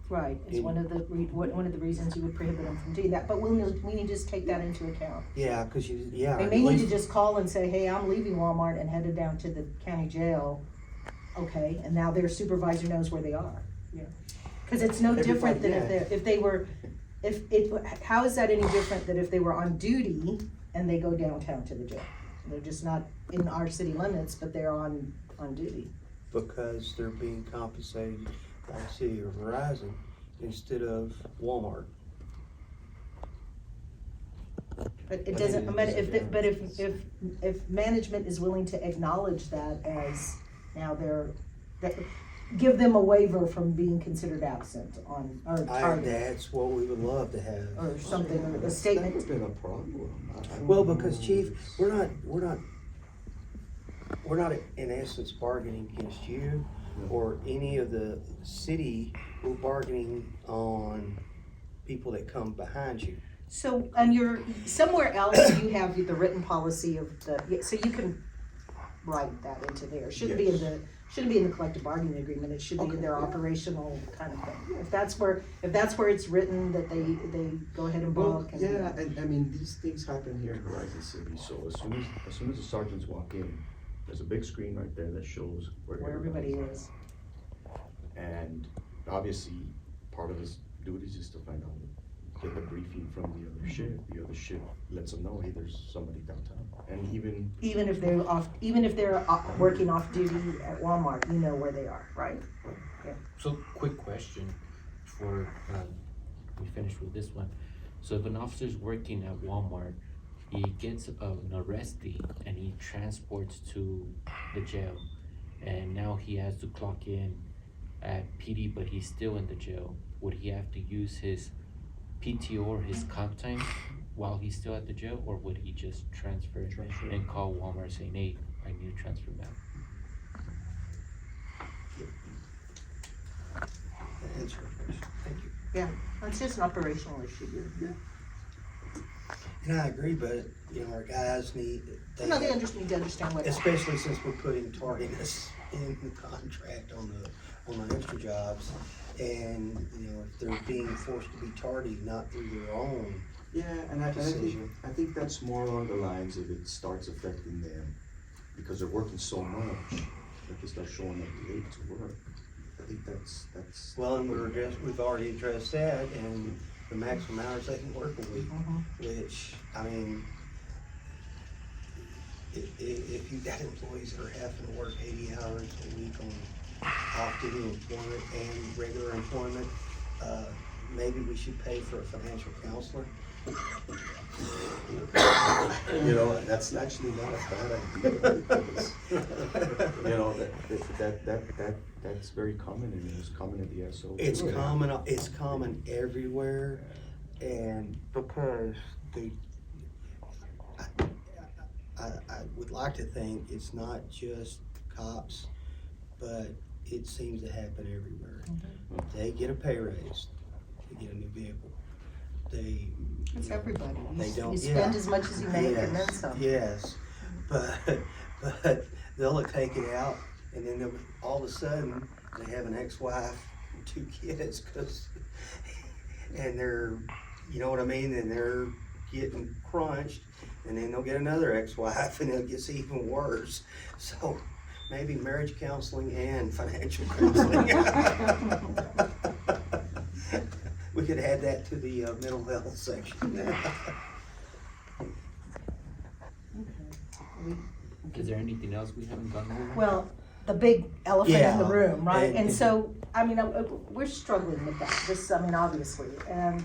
Right, it's one of the reasons you would prohibit them from doing that, but we need to just take that into account. Yeah, cause They at may need to least- just call and say, hey, I'm leaving Walmart and headed down to the county jail. Okay, and now their supervisor knows where they are. Yeah. Cause it's no different than how is that any different than if they were on duty and they go downtown to the jail? They're just not in our city limits, but they're on duty. Because they're being compensated by the city of Horizon instead of Walmart. But it doesn't, but if management is willing to acknowledge that as now give them a waiver from being considered absent on, or target, That's what we would love to have. or something, or a That's statement. never been a problem. I don't Well, know. because Chief, we're not in essence bargaining against you or any of the city. We're bargaining on people that come behind you. So, somewhere else you have the written policy of so you can write that into there. It shouldn't be in Yes. the shouldn't be in the collective bargaining agreement, it should be in their operational kind of thing. If that's where it's written that they go ahead and Well, book and. yeah, and I mean, these things happen here in Horizon City, so as soon as the sergeants walk in, there's a big screen right there that shows Where everybody is. And obviously, part of his duties is to find out, get the briefing from the other shift. The other shift lets them know, hey, there's somebody downtown. And Even if they're working off duty at Walmart, you know where they are, right? So, quick question before we finish with this one. So if an officer's working at Walmart, he gets an arrestee and he transports to the jail, and now he has to clock in at PD, but he's still in the jail. Would he have to use his PTO or his comp time while he's still at the jail, or would he just transfer and call Walmart saying, hey, I need to transfer back? That answers your question. Thank you. Yeah, it's just an operational issue. And I agree, but, you know, our guys need. No, they just need to understand what. Especially since we're putting tardiness in the contract on the extra jobs. And, you know, if they're being forced to be tardy, not through their own. yeah, and I Decision. think that's more along the lines of it starts affecting them because they're working so much that they start showing up late to work. I think that's. Well, and we've already addressed that, and the maximum hours they can work a week, which, I mean, if you've got employees that are having to work 80 hours a week on off-duty employment and regular employment, maybe we should pay for a financial counselor. You know, that's actually not a bad idea. Because, you know, that's very common, and it's common at the SO. It's common everywhere, and because I would like to think it's not just cops, but it seems to happen everywhere. They get a pay raise, they get a new vehicle, It's everybody. They don't. You spend as much as you make and then some. Yes, but they'll take it out, and then all of a sudden they have an ex-wife, and 2 kids, and they're, you know what I mean, and they're getting crunched, and then they'll get another ex-wife, and it gets even worse. So maybe marriage counseling and financial counseling. We could add that to the mental health section. Is there anything else we haven't gone over? Well, the big elephant in the Yeah, room, right? and- And so, I mean, we're struggling with that, this, I mean, obviously, and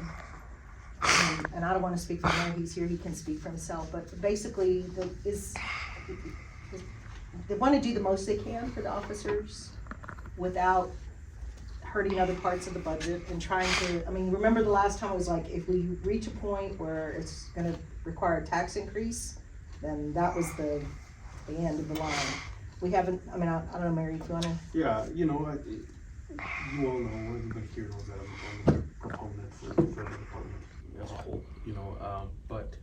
I don't wanna speak for him, he's here, he can speak for himself, but basically, they wanna do the most they can for the officers without hurting other parts of the budget and trying to, I mean, remember the last time it was like, if we reach a point where it's gonna require a tax increase, then that was the end of the line. We haven't, I mean, I don't know, Mary, if you wanna. Yeah, you know, you all know, everybody here knows that I'm a proponent for the department as a whole, you know, but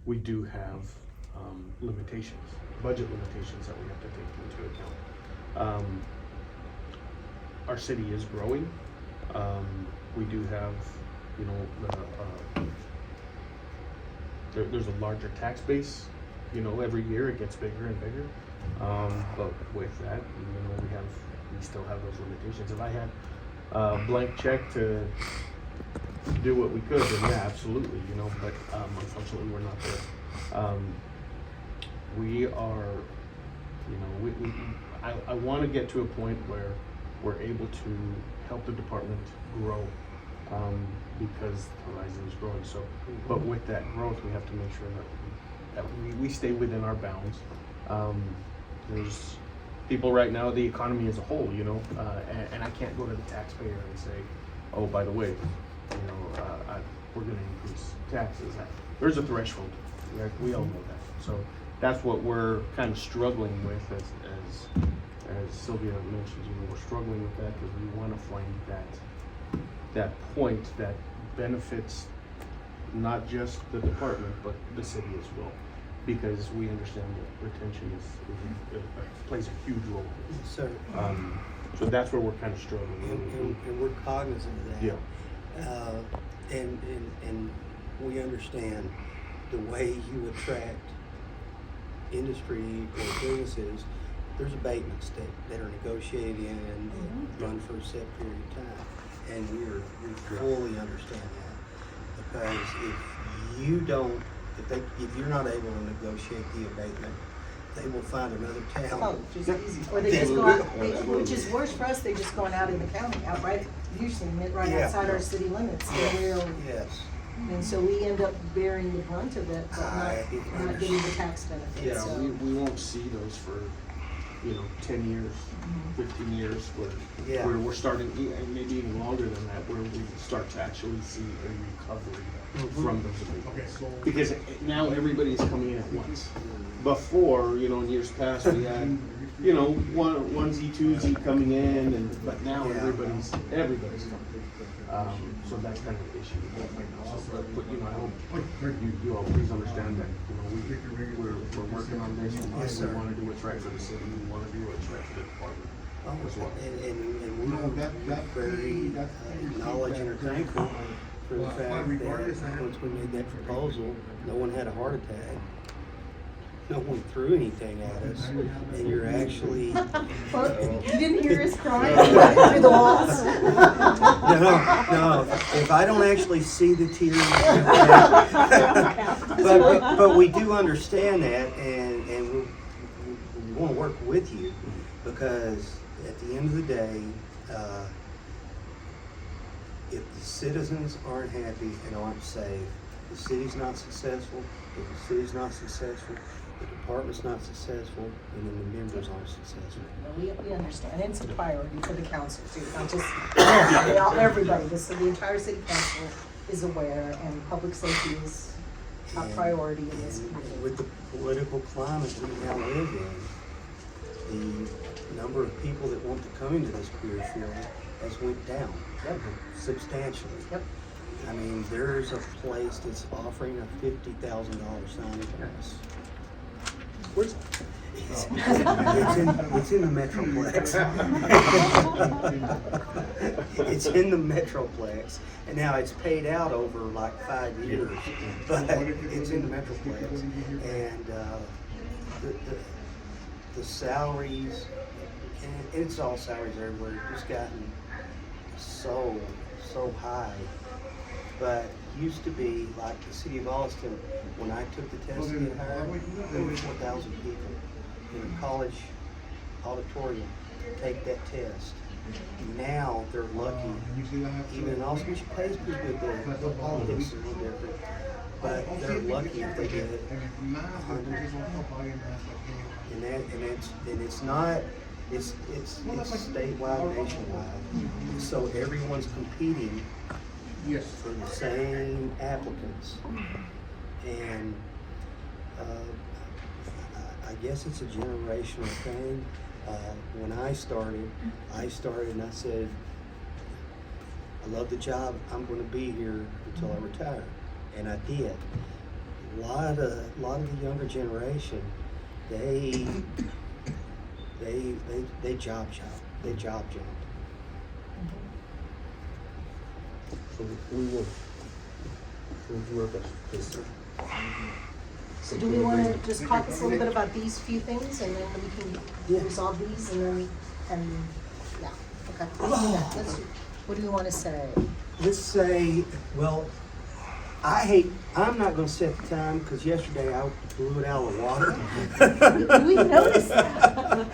we do have limitations, budget limitations that we have to take into account. Our city is growing. We do have, you know, there's a larger tax base. You know, every year it gets bigger and bigger. But with that, you know, we still have those limitations. If I had a blank check to do what we could, then yeah, absolutely, you know, but unfortunately we're not there. We are, you know, I want to get to a point where we're able to help the department grow, because Horizon is growing. So, but with that growth, we have to make sure that we stay within our bounds. There's people right now, the economy as a whole, you know, and I can't go to the taxpayer and say, oh, by the way, you know, we're going to increase taxes. There's a threshold, right? We all know that. So that's what we're kind of struggling with, as Sylvia mentioned, you know, we're struggling with that because we want to find that point that benefits not just the department, but the city as well. because we understand that retention plays a huge role. So, So that's where we're kind of struggling. and we're cognizant of that. Yeah. And we understand the way you attract industry or businesses, there's abatements that are negotiated and run for a set period of time. And we fully understand that. Because if you're not able to negotiate the abatement, they will find another town. Oh, just easy. Or they just go out, which is worse for us, they're just going out in the county, out right, you're seeing it right Yeah. outside our city limits. Yes. And so we end up bearing the brunt of it, but I not getting the tax benefits, Yeah, so. we won't see those for, 10 years, 15 years, Yeah. where we're starting, and maybe even longer than that, where we start to actually see a recovery from those abatements. Because now everybody's coming in at once. Before, in years past, we had, onesie, twosie coming in, but now Yeah. everybody's coming. So that's kind of the issue. But, I hope you all please understand that, we're working on this. Yes, sir. We want to do what's right for the city. We want to do what's right for the department as well. And we are very acknowledging or thankful for the fact that once we made that proposal, no one had a heart attack. No one threw anything at us, and you're actually. You didn't hear us crying through the walls? No, if I don't actually see the tears. But we do understand that, and we want to work with you, because at the end of the day, if the citizens aren't happy and aren't safe, the city's not successful. If the city's not successful, the department's not successful, and then the members aren't successful. We understand, and it's a priority for the council too, not just, everybody, the entire city council is aware, and public safety is a priority in this community. With the political climate we now live in, the number of people that want to come into this career field has went down substantially. Yep. I mean, there's a place that's offering a $50,000 signing bonus. Where's that? It's in the Metroplex. It's in the Metroplex, and now it's paid out over like 5 years, but it's in the Metroplex, and the salaries, and it's all salaries everywhere, just gotten so high. But used to be, like the city of Austin, when I took the test to get hired, there were 4,000 people in a college auditorium take that test. Now they're lucky, even in Austin, which pays pretty good there, the politics is a little different, but they're lucky if they get 100. And it's not, it's statewide, nationwide, so everyone's competing for the same applicants. And I guess it's a generational thing. When I started and I said, I love the job, I'm gonna be here until I retire. And I did. A lot of the younger generation, they job jumped. So we will work on this. So do we want to just talk a little bit about these few things, and then we can resolve these, and then, yeah, okay. Let's do that. What do you want to say? Let's say, well, I'm not gonna set the time, because yesterday I blew it out of the water. We noticed that.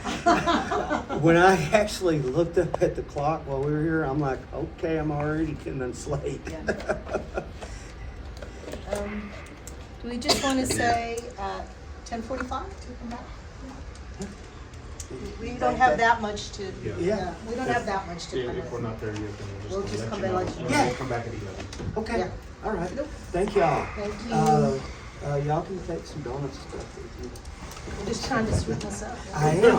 When I actually looked up at the clock while we were here, I'm like, okay, I'm already 10 minutes late. Do we just want to say 10:45 to come back? We don't have that much to, Yeah. we don't have that much to Yeah, kind if we're of. not there yet, then We'll we'll just just come let you back know. like- Yeah. We'll come back at 11. Okay, Yeah. all right. Thank y'all. Thank you. Y'all can take some donuts and stuff with you. I'm just trying to sweeten this up. I am.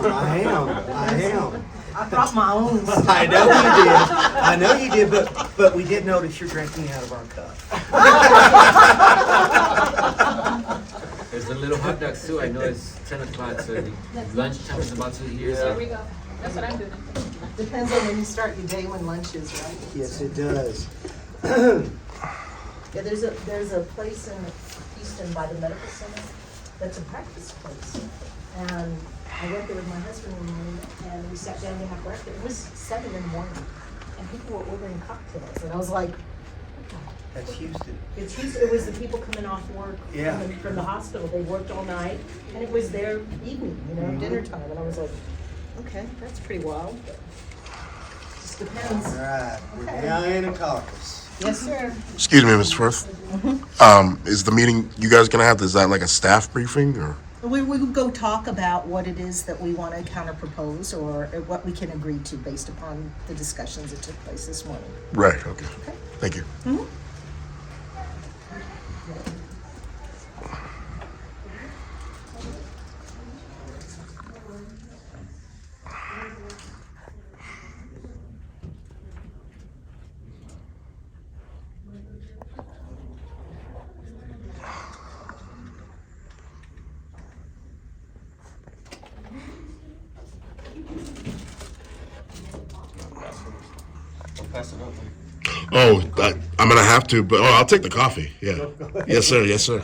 I brought my own. I know you did, but we did notice you're drinking out of our cup. There's the little hot dogs too. I know it's 10 o'clock, so the lunchtime is about to hear. There we go. That's what I'm doing. Depends on when you start your day, when lunch is, right? Yes, it does. Yeah, there's a place in Houston by the medical center that's a practice place. And I went there with my husband one morning and we sat down to have breakfast. It was 7 in the morning and people were ordering cocktails. And I was like, That's Houston. it's Houston. It was the people coming off work Yeah. from the hospital. They worked all night and it was their evening, dinner time. And I was like, okay, that's pretty wild. But just depends. All right, we're Okay. now in a caucus. Yes, sir. Excuse me, Mr. Firth. Is the meeting you guys gonna have, is that like a staff briefing or? We will go talk about what it is that we want to counter propose or what we can agree to based upon the discussions that took place this morning. Right, okay. Thank you. Oh, I'm gonna have to, but I'll take the coffee. Yeah. Yes, sir. Yes, sir.